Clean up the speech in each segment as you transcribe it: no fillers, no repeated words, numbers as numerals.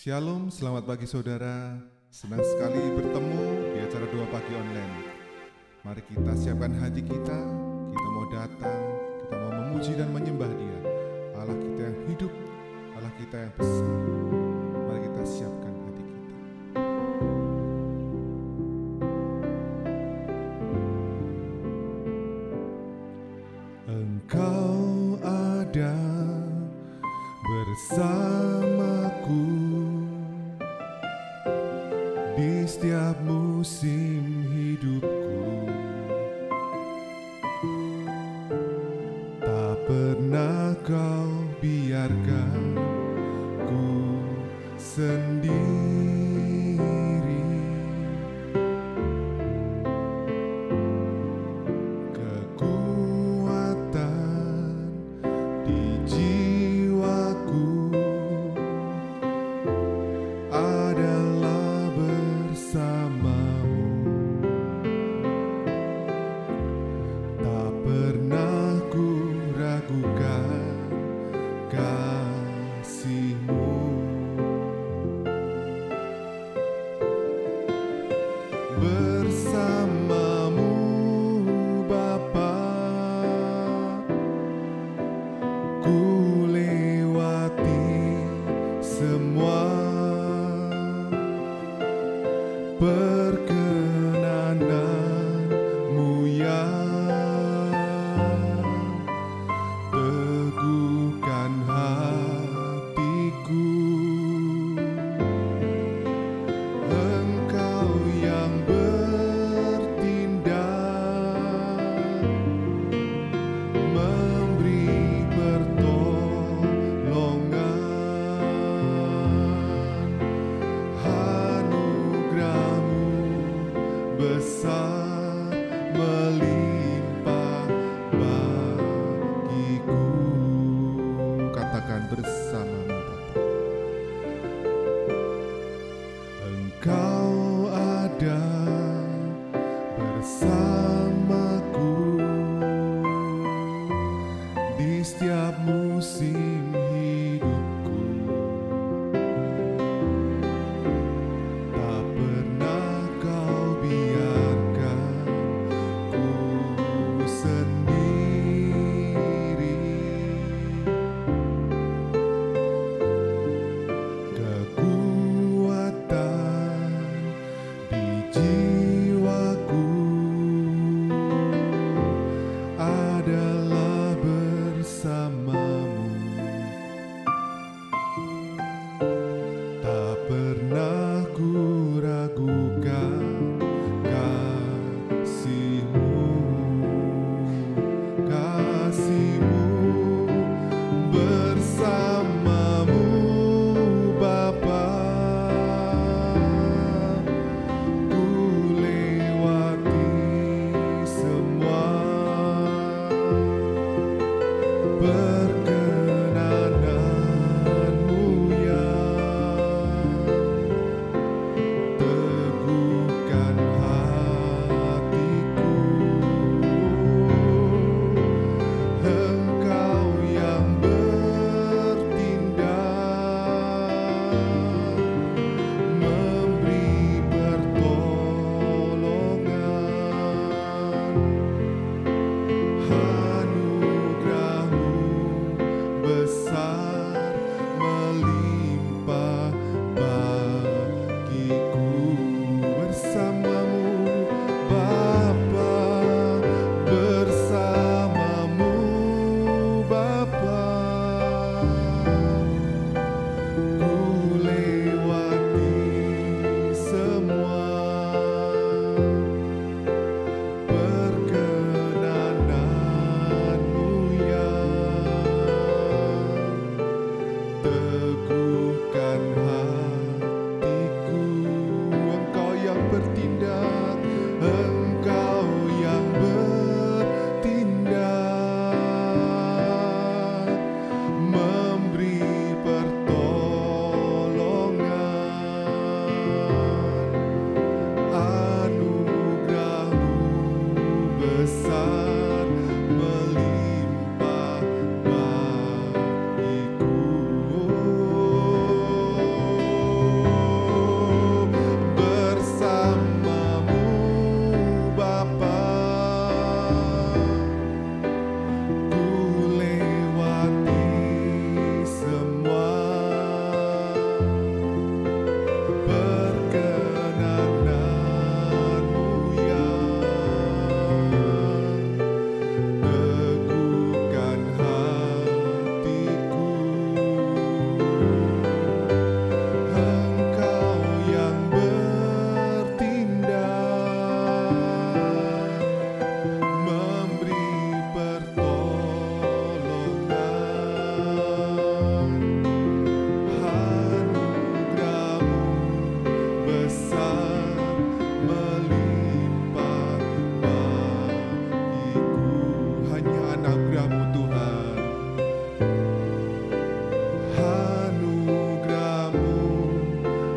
Shalom, selamat pagi saudara. Senang sekali bertemu di acara Doa Pagi Online. Mari kita siapkan hati kita mau datang, kita mau memuji dan menyembah Dia, Allah kita yang hidup, Allah kita yang besar. Mari kita siapkan hati kita. Engkau ada bersamaku di setiap musim hidupku. Tak pernah kau biarkan ku sendiri. Kekuatan di jiwaku adalah bersamamu. Tak pernah ku ragukan kasih-Mu. Bersamamu Bapa, ku lewati semua perkenanan-Mu yang teguhkan hatiku. Engkau yang bertindak, memberi pertolongan. Anugerah-Mu besar melimpah bagiku. Katakan bersamamu Bapa. Engkau ada bersamaku di setiap musim hidupku. Tak pernah kau biarkan ku sendiri. Kekuatan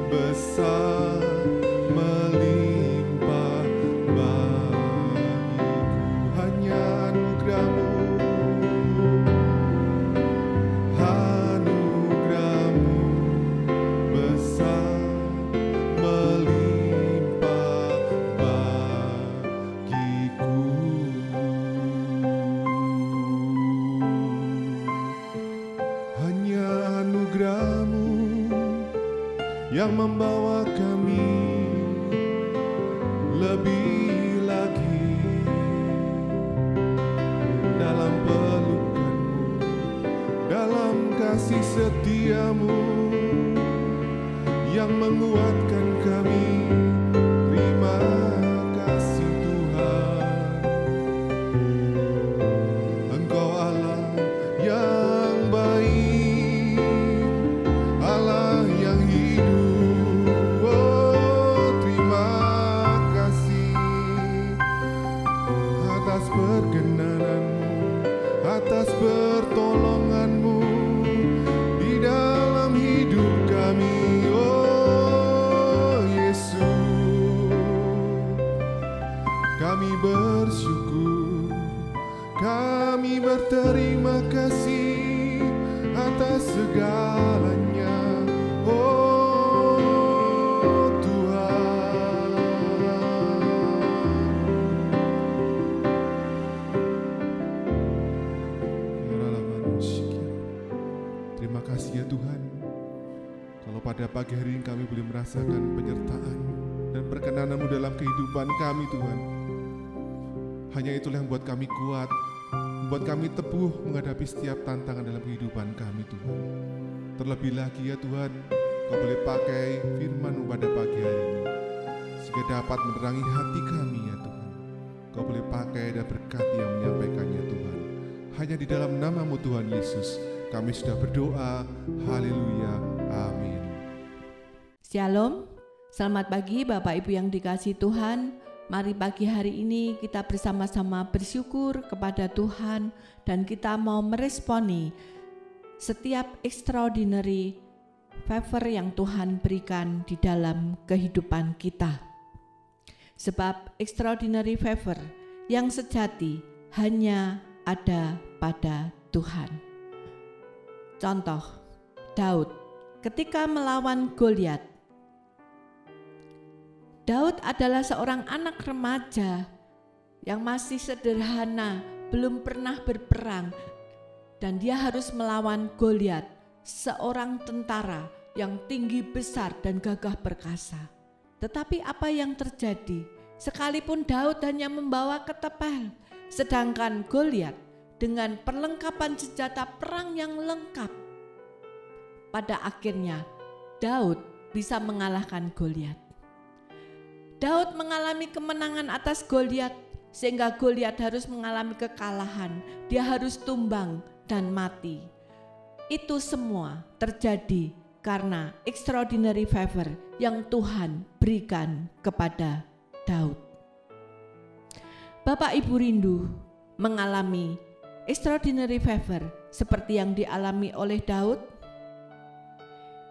besar melimpah bagiku. Hanya anugerah-Mu, anugerah-Mu besar melimpah bagiku. Hanya anugerah-Mu yang membawa kami lebih lagi dalam pelukan-Mu, dalam kasih setia-Mu yang menguatkan kami. Terima kasih Tuhan, Engkau Allah yang baik, Allah yang hidup. Oh, terima kasih atas perkenanan-Mu, atas pertolongan-Mu di dalam hidup kami. Oh Yesus, kami bersyukur, kami berterima kasih atas segalanya. Oh Tuhan, terima kasih ya Tuhan, kalau pada pagi hari ini kami boleh merasakan penyertaan dan perkenanan-Mu dalam kehidupan kami Tuhan. Hanya itulah yang buat kami kuat, membuat kami teguh menghadapi setiap tantangan dalam kehidupan kami Tuhan. Terlebih lagi ya Tuhan, Kau boleh pakai firman-Mu pada pagi hari ini sehingga dapat menerangi hati kami ya Tuhan. Kau boleh pakai dan berkati yang menyampaikannya Tuhan. Hanya di dalam nama-Mu Tuhan Yesus kami sudah berdoa. Haleluya, amin. Shalom, selamat pagi Bapak Ibu yang dikasihi Tuhan. Mari pagi hari ini kita bersama-sama bersyukur kepada Tuhan dan kita mau meresponi setiap extraordinary favor yang Tuhan berikan di dalam kehidupan kita. Sebab extraordinary favor yang sejati hanya ada pada Tuhan. Contoh, Daud ketika melawan Goliat. Daud adalah seorang anak remaja yang masih sederhana, belum pernah berperang, dan dia harus melawan Goliat, seorang tentara yang tinggi besar dan gagah perkasa. Tetapi apa yang terjadi? Sekalipun Daud hanya membawa ketapel, sedangkan Goliat dengan perlengkapan senjata perang yang lengkap, pada akhirnya Daud bisa mengalahkan Goliat. Daud mengalami kemenangan atas Goliat sehingga Goliat harus mengalami kekalahan. Dia harus tumbang dan mati. Itu semua terjadi karena extraordinary favor yang Tuhan berikan kepada Daud. Bapak Ibu rindu mengalami extraordinary favor seperti yang dialami oleh Daud?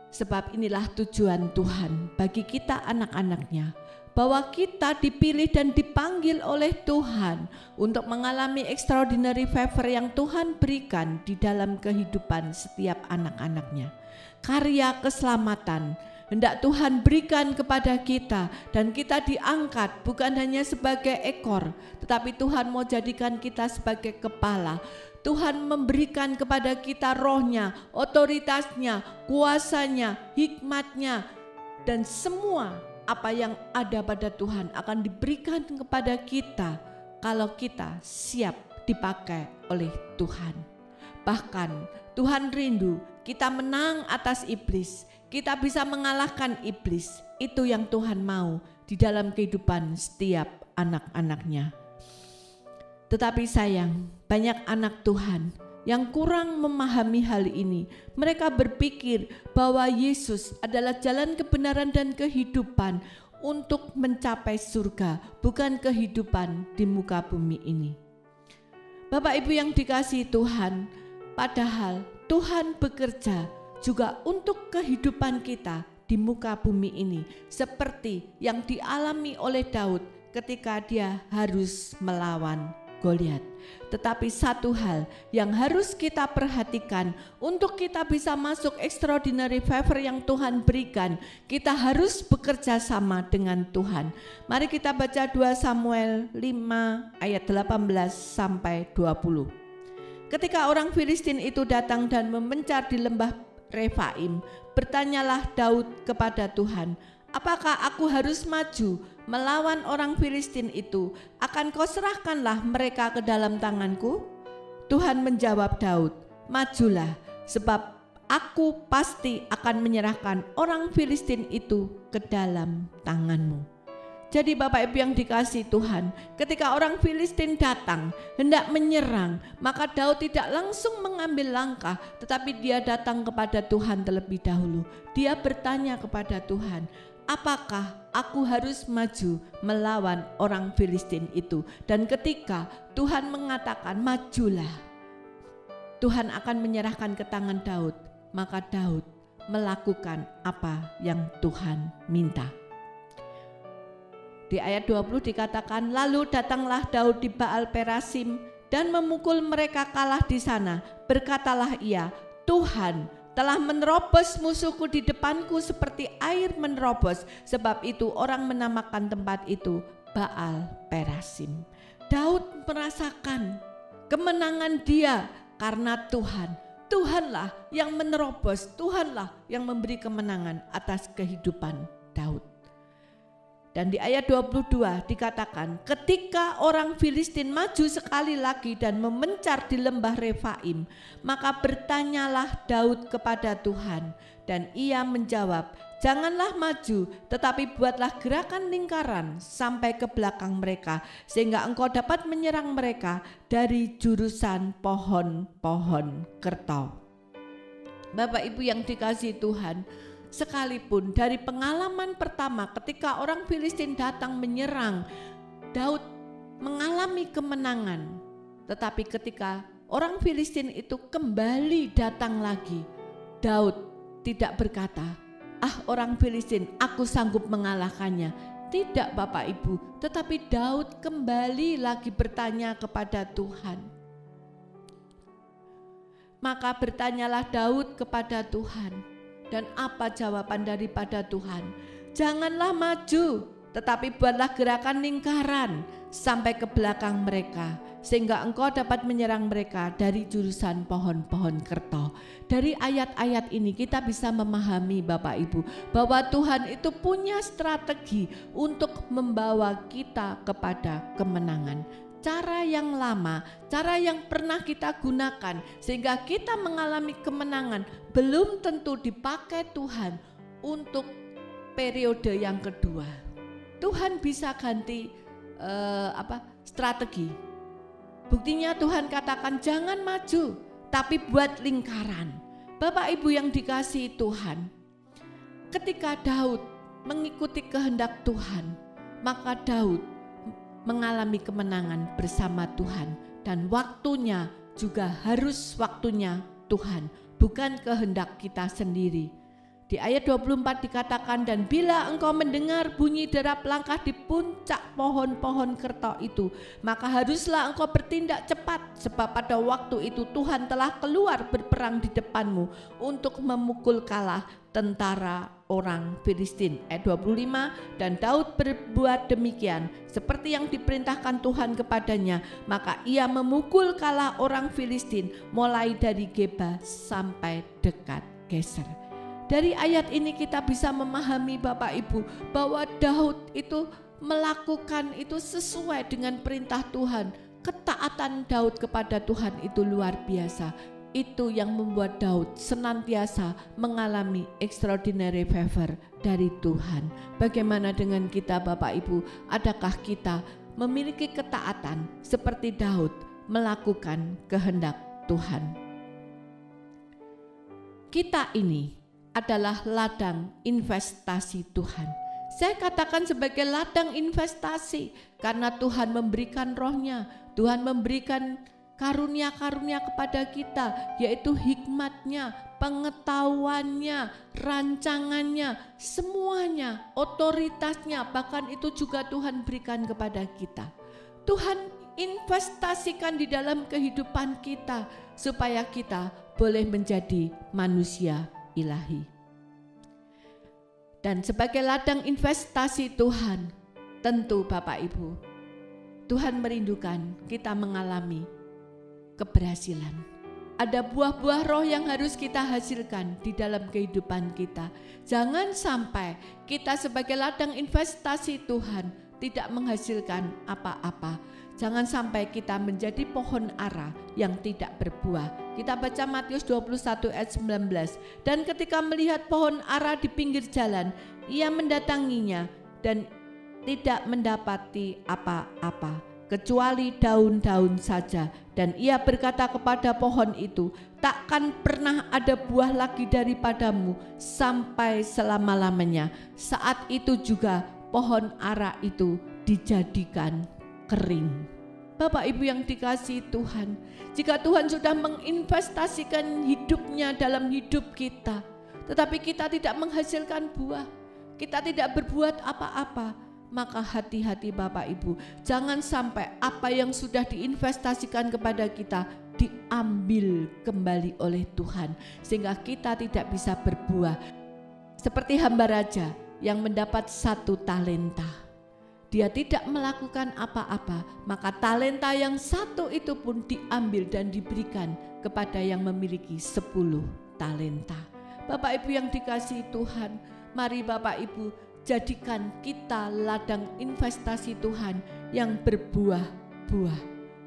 Sebab inilah tujuan Tuhan bagi kita anak-anaknya, bahwa kita dipilih dan dipanggil oleh Tuhan untuk mengalami extraordinary favor yang Tuhan berikan di dalam kehidupan setiap anak-anaknya. Karya keselamatan hendak Tuhan berikan kepada kita, dan kita diangkat bukan hanya sebagai ekor, tetapi Tuhan mau jadikan kita sebagai kepala. Tuhan memberikan kepada kita rohnya, otoritasnya, kuasanya, hikmatnya, dan semua apa yang ada pada Tuhan akan diberikan kepada kita kalau kita siap dipakai oleh Tuhan. Bahkan Tuhan rindu kita menang atas iblis, kita bisa mengalahkan iblis. Itu yang Tuhan mau di dalam kehidupan setiap anak-anaknya. Tetapi sayang, banyak anak Tuhan yang kurang memahami hal ini. Mereka berpikir bahwa Yesus adalah jalan kebenaran dan kehidupan untuk mencapai surga, bukan kehidupan di muka bumi ini. Bapak Ibu yang dikasihi Tuhan, padahal Tuhan bekerja juga untuk kehidupan kita di muka bumi ini, seperti yang dialami oleh Daud ketika dia harus melawan Goliat. Tetapi satu hal yang harus kita perhatikan, untuk kita bisa masuk extraordinary favor yang Tuhan berikan, kita harus bekerja sama dengan Tuhan. Mari kita baca 2 Samuel 5 ayat 18 sampai 20. Ketika orang Filistin itu datang dan memencar di lembah Refaim, bertanyalah Daud kepada Tuhan, apakah aku harus maju melawan orang Filistin itu? Akan kau serahkanlah mereka ke dalam tanganku? Tuhan menjawab Daud, majulah, sebab aku pasti akan menyerahkan orang Filistin itu ke dalam tanganmu. Jadi Bapak Ibu yang dikasihi Tuhan, ketika orang Filistin datang hendak menyerang, maka Daud tidak langsung mengambil langkah, tetapi dia datang kepada Tuhan terlebih dahulu. Dia bertanya kepada Tuhan, apakah aku harus maju melawan orang Filistin itu? Dan ketika Tuhan mengatakan majulah, Tuhan akan menyerahkan ke tangan Daud, maka Daud melakukan apa yang Tuhan minta. Di ayat 20 dikatakan, lalu datanglah Daud di Baal Perasim dan memukul mereka kalah di sana. Berkatalah ia, Tuhan telah menerobos musuhku di depanku seperti air menerobos. Sebab itu orang menamakan tempat itu Baal Perasim. Daud merasakan kemenangan dia karena Tuhan. Tuhanlah yang menerobos, Tuhanlah yang memberi kemenangan atas kehidupan Daud. Dan di ayat 22 dikatakan, ketika orang Filistin maju sekali lagi dan memencar di lembah Refaim, maka bertanyalah Daud kepada Tuhan, dan ia menjawab, janganlah maju, tetapi buatlah gerakan lingkaran sampai ke belakang mereka, sehingga engkau dapat menyerang mereka dari jurusan pohon-pohon kertau. Bapak Ibu yang dikasihi Tuhan, sekalipun dari pengalaman pertama ketika orang Filistin datang menyerang, Daud mengalami kemenangan. Tetapi ketika orang Filistin itu kembali datang lagi, Daud tidak berkata, orang Filistin, aku sanggup mengalahkannya. Tidak Bapak Ibu, tetapi Daud kembali lagi bertanya kepada Tuhan. Maka bertanyalah Daud kepada Tuhan. Dan apa jawaban daripada Tuhan? Janganlah maju, tetapi buatlah gerakan lingkaran sampai ke belakang mereka, sehingga engkau dapat menyerang mereka dari jurusan pohon-pohon kertau. Dari ayat-ayat ini kita bisa memahami Bapak Ibu, bahwa Tuhan itu punya strategi untuk membawa kita kepada kemenangan. Cara yang lama, cara yang pernah kita gunakan sehingga kita mengalami kemenangan belum tentu dipakai Tuhan untuk periode yang kedua. Tuhan bisa ganti strategi. Buktinya Tuhan katakan jangan maju, tapi buat lingkaran. Bapak Ibu yang dikasihi Tuhan, ketika Daud mengikuti kehendak Tuhan, maka Daud mengalami kemenangan bersama Tuhan, dan waktunya juga harus waktunya Tuhan, bukan kehendak kita sendiri. Di ayat 24 dikatakan, dan bila engkau mendengar bunyi derap langkah di puncak pohon-pohon kertau itu, maka haruslah engkau bertindak cepat, sebab pada waktu itu Tuhan telah keluar berperang di depanmu untuk memukul kalah tentara orang Filistin. Ayat 25, dan Daud berbuat demikian seperti yang diperintahkan Tuhan kepadanya, maka ia memukul kalah orang Filistin mulai dari Geba sampai dekat Geser. Dari ayat ini kita bisa memahami Bapak Ibu bahwa Daud itu melakukan itu sesuai dengan perintah Tuhan. Ketaatan Daud kepada Tuhan itu luar biasa. Itu yang membuat Daud senantiasa mengalami extraordinary favor dari Tuhan. Bagaimana dengan kita Bapak Ibu? Adakah kita memiliki ketaatan seperti Daud melakukan kehendak Tuhan? Kita ini adalah ladang investasi Tuhan. Saya katakan sebagai ladang investasi karena Tuhan memberikan rohnya, Tuhan memberikan karunia-karunia kepada kita, yaitu hikmatnya, pengetahuannya, rancangannya, semuanya, otoritasnya, bahkan itu juga Tuhan berikan kepada kita. Tuhan investasikan di dalam kehidupan kita supaya kita boleh menjadi manusia ilahi. Dan sebagai ladang investasi Tuhan, tentu Bapak Ibu, Tuhan merindukan kita mengalami keberhasilan. Ada buah-buah roh yang harus kita hasilkan di dalam kehidupan kita. Jangan sampai kita sebagai ladang investasi Tuhan tidak menghasilkan apa-apa. Jangan sampai kita menjadi pohon ara yang tidak berbuah. Kita baca Matius 21 ayat 19. Dan ketika melihat pohon ara di pinggir jalan, ia mendatanginya dan tidak mendapati apa-apa, kecuali daun-daun saja. Dan ia berkata kepada pohon itu, takkan pernah ada buah lagi daripadamu sampai selama-lamanya. Saat itu juga pohon ara itu dijadikan kering. Bapak Ibu yang dikasihi Tuhan, jika Tuhan sudah menginvestasikan hidupnya dalam hidup kita, tetapi kita tidak menghasilkan buah, kita tidak berbuat apa-apa, maka hati-hati Bapak Ibu, jangan sampai apa yang sudah diinvestasikan kepada kita diambil kembali oleh Tuhan, sehingga kita tidak bisa berbuah. Seperti hamba raja yang mendapat 1 talenta. Dia tidak melakukan apa-apa, maka talenta yang 1 itu pun diambil dan diberikan kepada yang memiliki 10 talenta. Bapak Ibu yang dikasihi Tuhan, mari Bapak Ibu jadikan kita ladang investasi Tuhan yang berbuah-buah.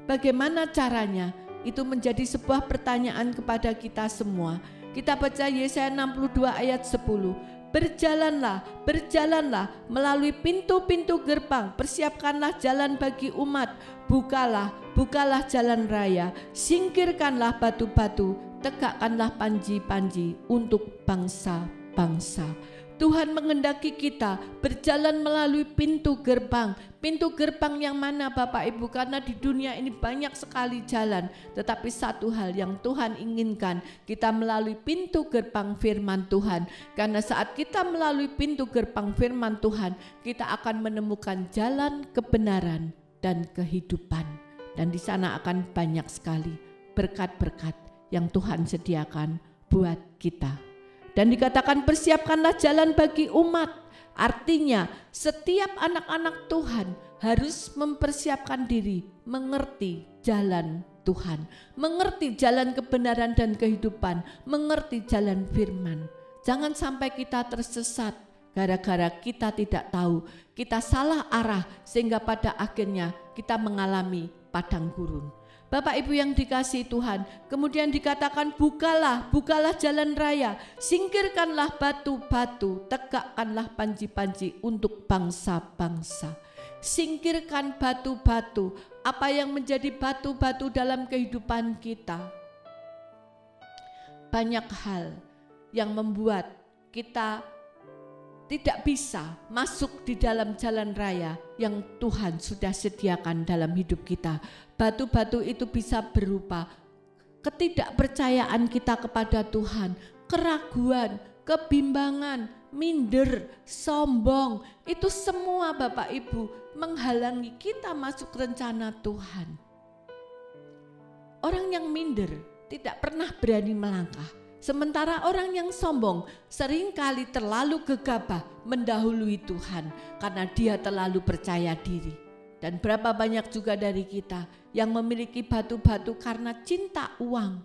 Bagaimana caranya? Itu menjadi sebuah pertanyaan kepada kita semua. Kita baca Yesaya 62 ayat 10. Berjalanlah, berjalanlah melalui pintu-pintu gerbang, persiapkanlah jalan bagi umat, bukalah, bukalah jalan raya, singkirkanlah batu-batu, tegakkanlah panji-panji untuk bangsa-bangsa. Tuhan menghendaki kita berjalan melalui pintu gerbang. Pintu gerbang yang mana Bapak Ibu? Karena di dunia ini banyak sekali jalan, tetapi satu hal yang Tuhan inginkan, kita melalui pintu gerbang firman Tuhan. Karena saat kita melalui pintu gerbang firman Tuhan, kita akan menemukan jalan kebenaran dan kehidupan. Dan di sana akan banyak sekali berkat-berkat yang Tuhan sediakan buat kita. Dan dikatakan persiapkanlah jalan bagi umat. Artinya setiap anak-anak Tuhan harus mempersiapkan diri, mengerti jalan Tuhan, mengerti jalan kebenaran dan kehidupan, mengerti jalan firman. Jangan sampai kita tersesat gara-gara kita tidak tahu, kita salah arah sehingga pada akhirnya kita mengalami padang gurun. Bapak Ibu yang dikasihi Tuhan, kemudian dikatakan bukalah, bukalah jalan raya, singkirkanlah batu-batu, tegakkanlah panji-panji untuk bangsa-bangsa. Singkirkan batu-batu, apa yang menjadi batu-batu dalam kehidupan kita. Banyak hal yang membuat kita tidak bisa masuk di dalam jalan raya yang Tuhan sudah sediakan dalam hidup kita. Batu-batu itu bisa berupa ketidakpercayaan kita kepada Tuhan, keraguan, kebimbangan, minder, sombong. Itu semua Bapak Ibu menghalangi kita masuk rencana Tuhan. Orang yang minder tidak pernah berani melangkah. Sementara orang yang sombong seringkali terlalu gegabah mendahului Tuhan karena dia terlalu percaya diri. Dan berapa banyak juga dari kita yang memiliki batu-batu karena cinta uang.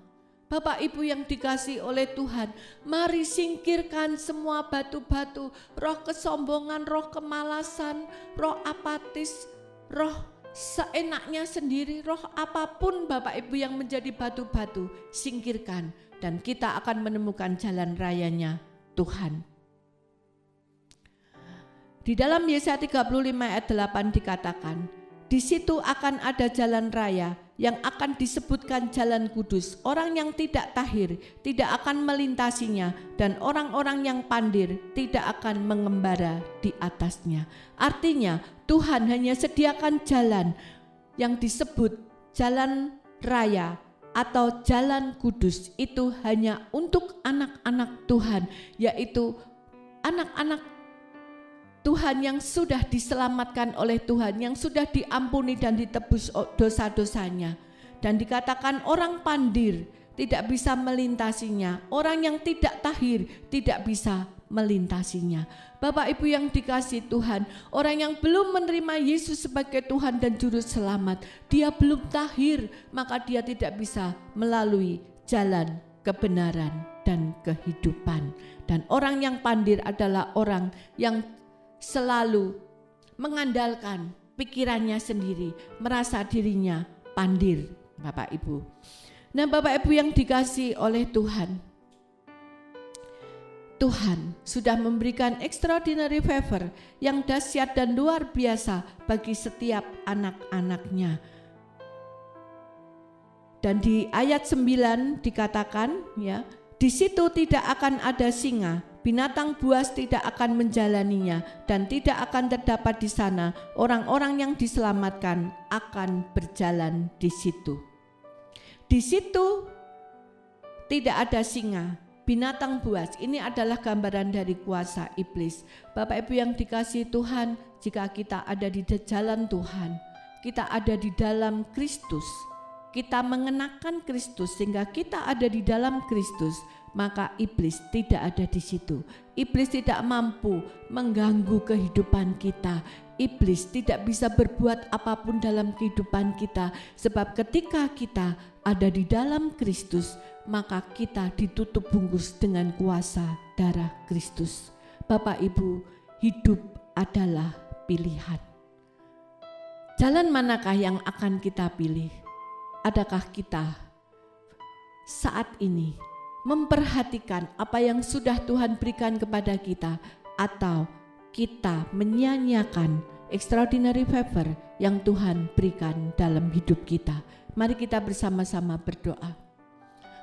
Bapak Ibu yang dikasihi oleh Tuhan, mari singkirkan semua batu-batu, roh kesombongan, roh kemalasan, roh apatis, roh seenaknya sendiri, roh apapun Bapak Ibu yang menjadi batu-batu, singkirkan. Dan kita akan menemukan jalan rayanya Tuhan. Di dalam Yesaya 35 ayat 8 dikatakan, di situ akan ada jalan raya yang akan disebutkan jalan kudus. Orang yang tidak tahir tidak akan melintasinya, dan orang-orang yang pandir tidak akan mengembara di atasnya. Artinya Tuhan hanya sediakan jalan yang disebut jalan raya atau jalan kudus itu hanya untuk anak-anak Tuhan, yaitu anak-anak Tuhan yang sudah diselamatkan oleh Tuhan, yang sudah diampuni dan ditebus dosa-dosanya. Dan dikatakan orang pandir tidak bisa melintasinya, orang yang tidak tahir tidak bisa melintasinya. Bapak Ibu yang dikasihi Tuhan, orang yang belum menerima Yesus sebagai Tuhan dan Juru Selamat, dia belum tahir, maka dia tidak bisa melalui jalan kebenaran dan kehidupan. Dan orang yang pandir adalah orang yang selalu mengandalkan pikirannya sendiri, merasa dirinya pandir, Bapak Ibu. Nah, Bapak Ibu yang dikasihi oleh Tuhan, Tuhan sudah memberikan extraordinary favor yang dahsyat dan luar biasa bagi setiap anak-anaknya. Dan di ayat 9 dikatakan, ya, di situ tidak akan ada singa, binatang buas tidak akan menjalaninya, dan tidak akan terdapat di sana orang-orang yang diselamatkan akan berjalan di situ. Di situ tidak ada singa, binatang buas. Ini adalah gambaran dari kuasa iblis. Bapak Ibu yang dikasihi Tuhan, jika kita ada di jalan Tuhan, kita ada di dalam Kristus, kita mengenakan Kristus sehingga kita ada di dalam Kristus, maka iblis tidak ada di situ. Iblis tidak mampu mengganggu kehidupan kita. Iblis tidak bisa berbuat apapun dalam kehidupan kita, sebab ketika kita ada di dalam Kristus, maka kita ditutup bungkus dengan kuasa darah Kristus. Bapak Ibu, hidup adalah pilihan. Jalan manakah yang akan kita pilih? Adakah kita saat ini memperhatikan apa yang sudah Tuhan berikan kepada kita, atau kita menyia-nyiakan extraordinary favor yang Tuhan berikan dalam hidup kita? Mari kita bersama-sama berdoa.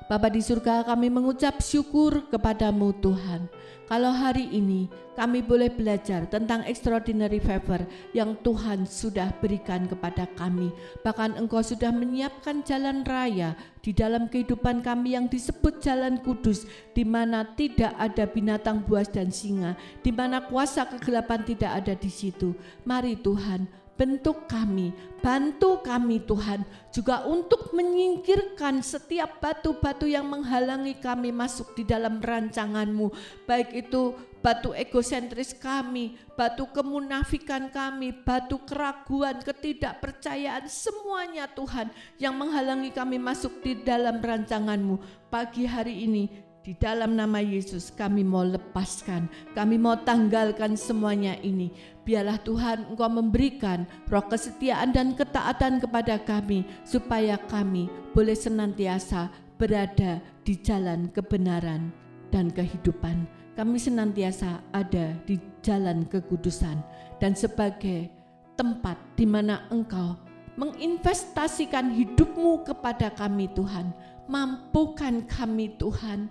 Bapa di surga, kami mengucap syukur kepadamu Tuhan. Kalau hari ini kami boleh belajar tentang extraordinary favor yang Tuhan sudah berikan kepada kami. Bahkan Engkau sudah menyiapkan jalan raya di dalam kehidupan kami yang disebut jalan kudus, di mana tidak ada binatang buas dan singa, di mana kuasa kegelapan tidak ada di situ. Mari Tuhan, bentuk kami, bantu kami Tuhan, juga untuk menyingkirkan setiap batu-batu yang menghalangi kami masuk di dalam rancangan-Mu, baik itu batu egosentris kami, batu kemunafikan kami, batu keraguan, ketidakpercayaan, semuanya Tuhan yang menghalangi kami masuk di dalam rancangan-Mu. Pagi hari ini, di dalam nama Yesus kami mau lepaskan, kami mau tanggalkan semuanya ini. Biarlah Tuhan Engkau memberikan roh kesetiaan dan ketaatan kepada kami, supaya kami boleh senantiasa berada di jalan kebenaran dan kehidupan. Kami senantiasa ada di jalan kekudusan, dan sebagai tempat di mana Engkau menginvestasikan hidup-Mu kepada kami Tuhan. Mampukan kami Tuhan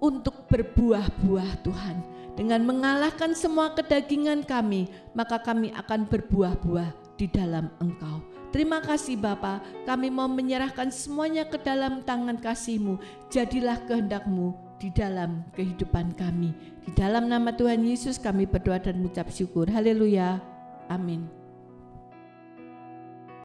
untuk berbuah-buah Tuhan. Dengan mengalahkan semua kedagingan kami, maka kami akan berbuah-buah di dalam Engkau. Terima kasih Bapa, kami mau menyerahkan semuanya ke dalam tangan kasih-Mu. Jadilah kehendak-Mu di dalam kehidupan kami. Di dalam nama Tuhan Yesus kami berdoa dan mengucap syukur. Haleluya. Amin.